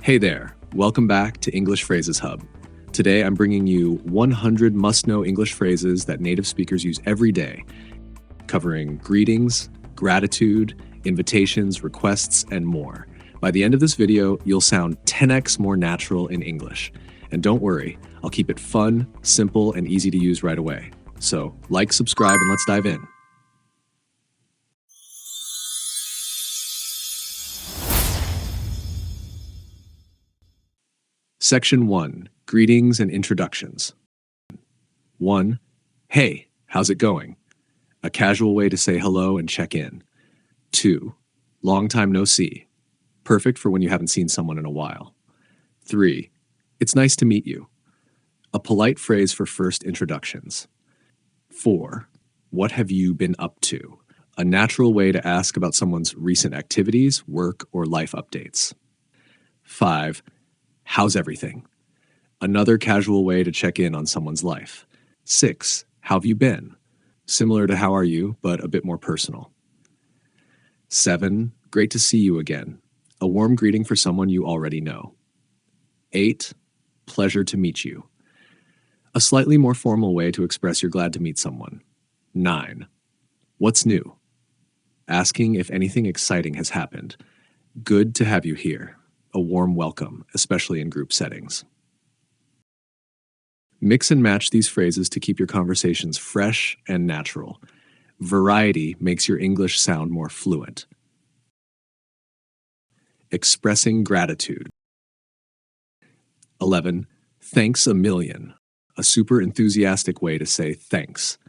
Hey there, welcome back to English Phrases Hub. Today I'm bringing you 100 must-know English phrases that native speakers use every day, covering greetings, gratitude, invitations, requests, and more. By the end of this video, you'll sound 10x more natural in English. And don't worry, I'll keep it fun, simple, and easy to use right away. So, like, subscribe, and let's dive in. Section 1. Greetings and Introductions. 1. Hey, how's it going? A casual way to say hello and check in. 2. Long time no see. Perfect for when you haven't seen someone in a while. 3. It's nice to meet you. A polite phrase for first introductions. 4. What have you been up to? A natural way to ask about someone's recent activities, work, or life updates. 5. How's everything? Another casual way to check in on someone's life. 6. How have you been? Similar to how are you, but a bit more personal. 7. Great to see you again. A warm greeting for someone you already know. 8. Pleasure to meet you. A slightly more formal way to express you're glad to meet someone. 9. What's new? Asking if anything exciting has happened. Good to have you here. A warm welcome, especially in group settings. Mix and match these phrases to keep your conversations fresh and natural. Variety makes your English sound more fluent. Expressing gratitude. 11. Thanks a million. A super enthusiastic way to say thanks.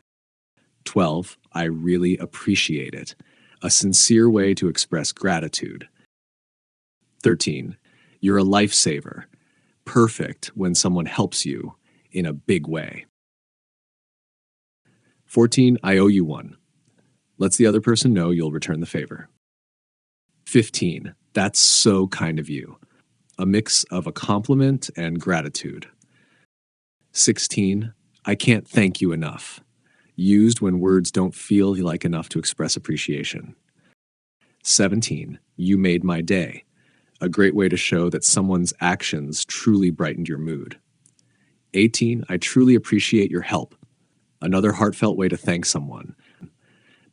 12. I really appreciate it. A sincere way to express gratitude. 13. You're a lifesaver. Perfect when someone helps you in a big way. 14. I owe you one. Lets the other person know you'll return the favor. 15. That's so kind of you. A mix of a compliment and gratitude. 16. I can't thank you enough. Used when words don't feel like enough to express appreciation. 17. You made my day. A great way to show that someone's actions truly brightened your mood. 18. I truly appreciate your help. Another heartfelt way to thank someone.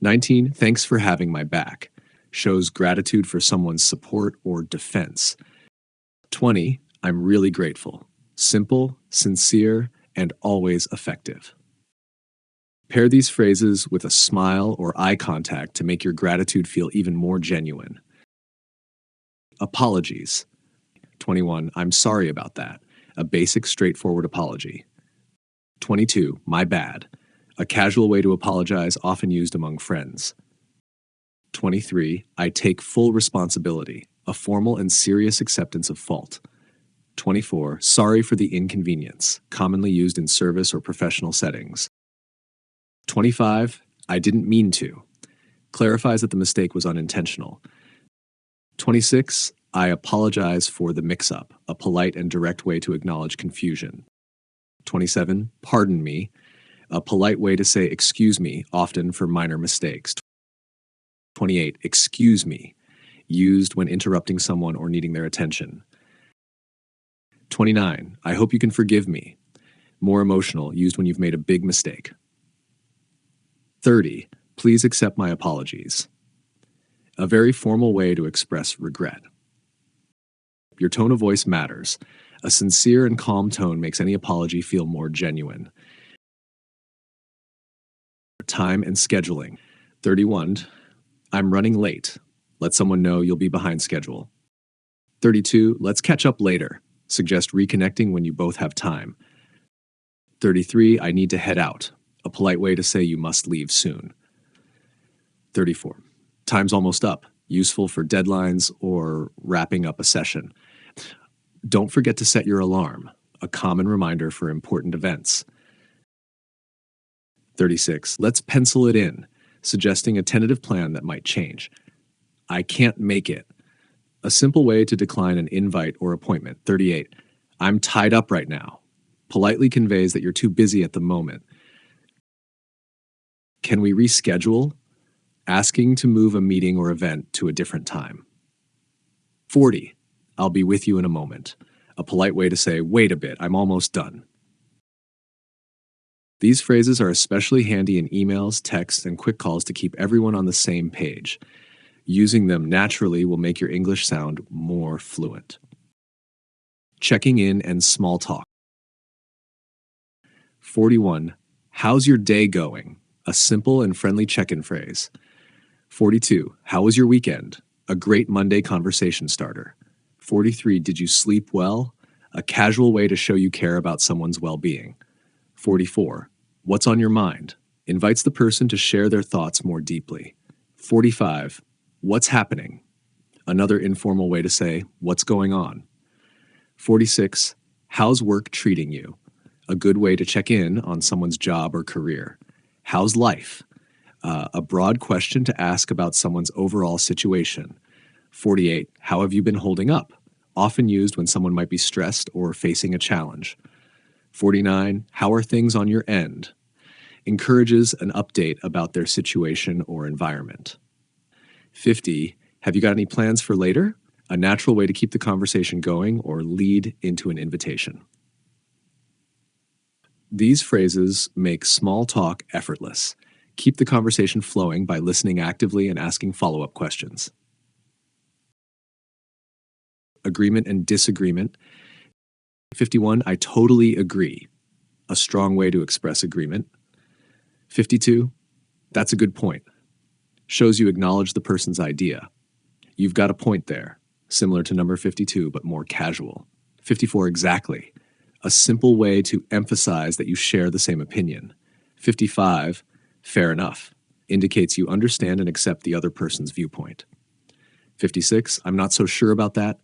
19. Thanks for having my back. Shows gratitude for someone's support or defense. 20. I'm really grateful. Simple, sincere, and always effective. Pair these phrases with a smile or eye contact to make your gratitude feel even more genuine. Apologies. 21. I'm sorry about that. A basic, straightforward apology. 22. My bad. A casual way to apologize, often used among friends. 23. I take full responsibility. A formal and serious acceptance of fault. 24. Sorry for the inconvenience. Commonly used in service or professional settings. 25. I didn't mean to. Clarifies that the mistake was unintentional. 26. I apologize for the mix-up, a polite and direct way to acknowledge confusion. 27. Pardon me, a polite way to say excuse me, often for minor mistakes. 28. Excuse me, used when interrupting someone or needing their attention. 29. I hope you can forgive me, more emotional, used when you've made a big mistake. 30. Please accept my apologies. A very formal way to express regret. Your tone of voice matters. A sincere and calm tone makes any apology feel more genuine. Time and scheduling. 31. I'm running late. Let someone know you'll be behind schedule. 32. Let's catch up later. Suggest reconnecting when you both have time. 33. I need to head out. A polite way to say you must leave soon. 34. Time's almost up. Useful for deadlines or wrapping up a session. Don't forget to set your alarm. A common reminder for important events. 36. Let's pencil it in. Suggesting a tentative plan that might change. I can't make it. A simple way to decline an invite or appointment. 38. I'm tied up right now. Politely conveys that you're too busy at the moment. Can we reschedule? Asking to move a meeting or event to a different time. 40. I'll be with you in a moment. A polite way to say, wait a bit, I'm almost done. These phrases are especially handy in emails, texts, and quick calls to keep everyone on the same page. Using them naturally will make your English sound more fluent. Checking in and small talk. 41. How's your day going? A simple and friendly check-in phrase. 42. How was your weekend? A great Monday conversation starter. 43. Did you sleep well? A casual way to show you care about someone's well-being. 44. What's on your mind? Invites the person to share their thoughts more deeply. 45. What's happening? Another informal way to say, what's going on? 46. How's work treating you? A good way to check in on someone's job or career. How's life? A broad question to ask about someone's overall situation. 48. How have you been holding up? Often used when someone might be stressed or facing a challenge. 49. How are things on your end? Encourages an update about their situation or environment. 50. Have you got any plans for later? A natural way to keep the conversation going or lead into an invitation. These phrases make small talk effortless. Keep the conversation flowing by listening actively and asking follow-up questions. Agreement and disagreement. 51. I totally agree. A strong way to express agreement. 52. That's a good point. Shows you acknowledge the person's idea. You've got a point there, similar to number 52, but more casual. 54, exactly. A simple way to emphasize that you share the same opinion. 55, fair enough. Indicates you understand and accept the other person's viewpoint. 56, I'm not so sure about that.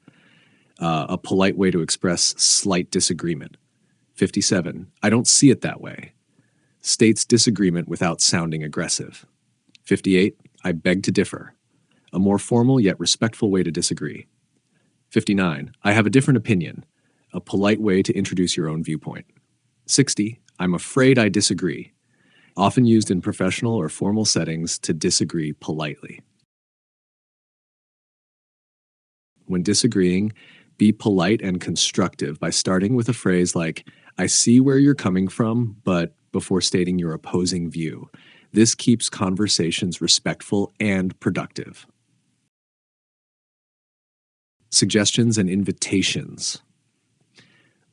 A polite way to express slight disagreement. 57, I don't see it that way. States disagreement without sounding aggressive. 58, I beg to differ. A more formal yet respectful way to disagree. 59, I have a different opinion. A polite way to introduce your own viewpoint. 60, I'm afraid I disagree. Often used in professional or formal settings to disagree politely. When disagreeing, be polite and constructive by starting with a phrase like, I see where you're coming from, but before stating your opposing view. This keeps conversations respectful and productive. Suggestions and invitations.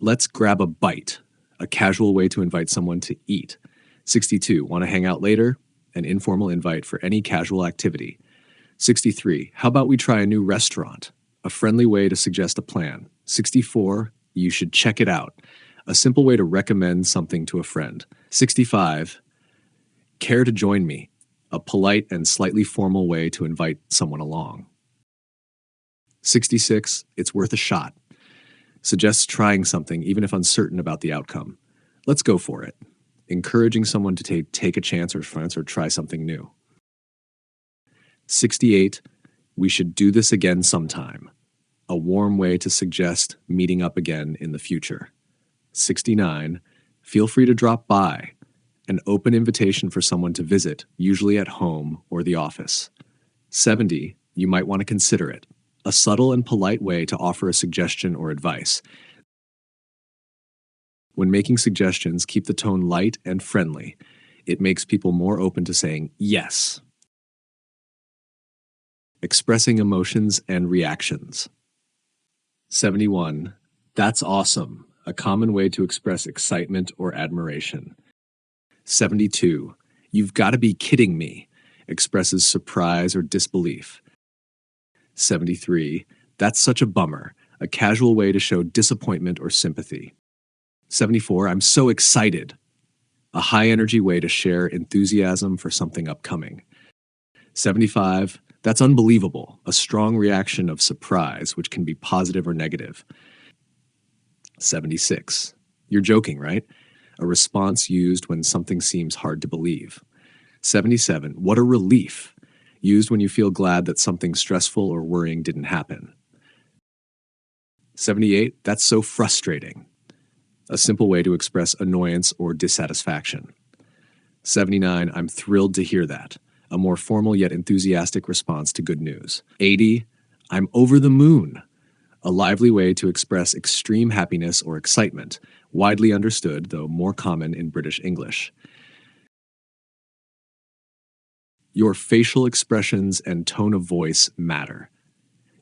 Let's grab a bite, a casual way to invite someone to eat. 62, want to hang out later? An informal invite for any casual activity. 63, how about we try a new restaurant? A friendly way to suggest a plan. 64, you should check it out. A simple way to recommend something to a friend. 65, care to join me? A polite and slightly formal way to invite someone along. 66, it's worth a shot. Suggests trying something even if uncertain about the outcome. Let's go for it. Encouraging someone to take a chance or try something new. 68, we should do this again sometime. A warm way to suggest meeting up again in the future. 69, feel free to drop by. An open invitation for someone to visit, usually at home or the office. 70, you might want to consider it. A subtle and polite way to offer a suggestion or advice. When making suggestions, keep the tone light and friendly. It makes people more open to saying yes. Expressing emotions and reactions. 71. That's awesome. A common way to express excitement or admiration. 72. You've got to be kidding me. Expresses surprise or disbelief. 73. That's such a bummer. A casual way to show disappointment or sympathy. 74. I'm so excited. A high-energy way to share enthusiasm for something upcoming. 75. That's unbelievable. A strong reaction of surprise, which can be positive or negative. 76. You're joking, right? A response used when something seems hard to believe. 77. What a relief. Used when you feel glad that something stressful or worrying didn't happen. 78. That's so frustrating. A simple way to express annoyance or dissatisfaction. 79. I'm thrilled to hear that. A more formal yet enthusiastic response to good news. 80. I'm over the moon. A lively way to express extreme happiness or excitement, widely understood, though more common in British English. Your facial expressions and tone of voice matter.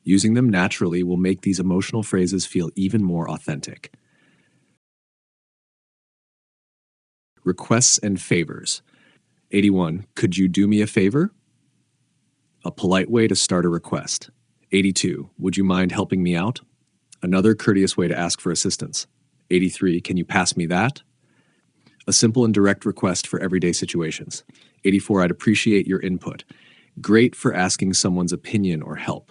Using them naturally will make these emotional phrases feel even more authentic. Requests and favors. 81. Could you do me a favor? A polite way to start a request. 82. Would you mind helping me out? Another courteous way to ask for assistance. 83. Can you pass me that? A simple and direct request for everyday situations. 84. I'd appreciate your input. Great for asking someone's opinion or help.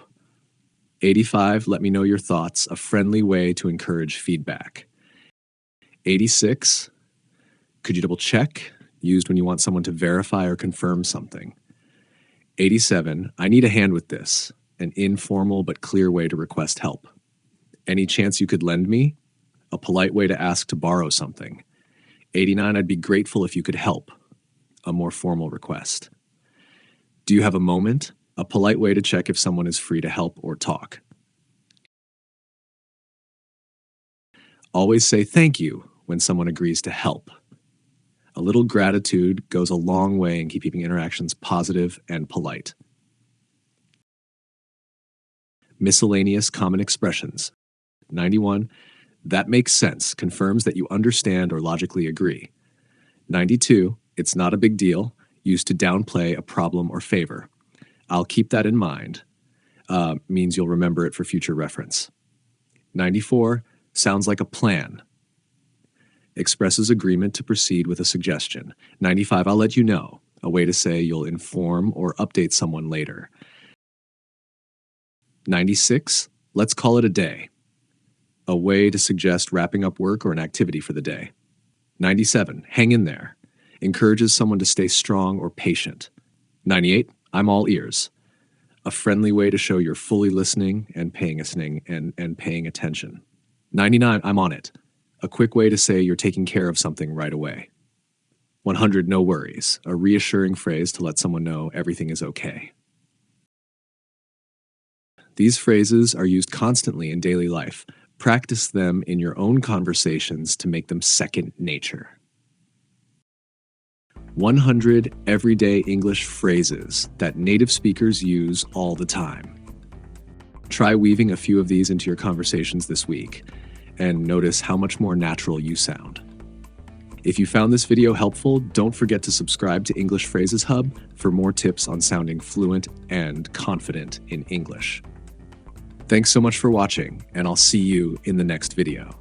85. Let me know your thoughts. A friendly way to encourage feedback. 86. Could you double check? Used when you want someone to verify or confirm something. 87. I need a hand with this. An informal but clear way to request help. Any chance you could lend me? A polite way to ask to borrow something. 89. I'd be grateful if you could help. A more formal request. Do you have a moment? A polite way to check if someone is free to help or talk. Always say thank you when someone agrees to help. A little gratitude goes a long way in keeping interactions positive and polite. Miscellaneous common expressions. 91. That makes sense, confirms that you understand or logically agree. 92. It's not a big deal, used to downplay a problem or favor. I'll keep that in mind, means you'll remember it for future reference. 94. Sounds like a plan. Expresses agreement to proceed with a suggestion. 95. I'll let you know, a way to say you'll inform or update someone later. 96. Let's call it a day. A way to suggest wrapping up work or an activity for the day. 97. Hang in there. Encourages someone to stay strong or patient. 98. I'm all ears. A friendly way to show you're fully listening and paying attention. 99. I'm on it. A quick way to say you're taking care of something right away. 100. No worries. A reassuring phrase to let someone know everything is okay. These phrases are used constantly in daily life. Practice them in your own conversations to make them second nature. 100 everyday English phrases that native speakers use all the time. Try weaving a few of these into your conversations this week, and notice how much more natural you sound. If you found this video helpful, don't forget to subscribe to English Phrases Hub for more tips on sounding fluent and confident in English. Thanks so much for watching, and I'll see you in the next video.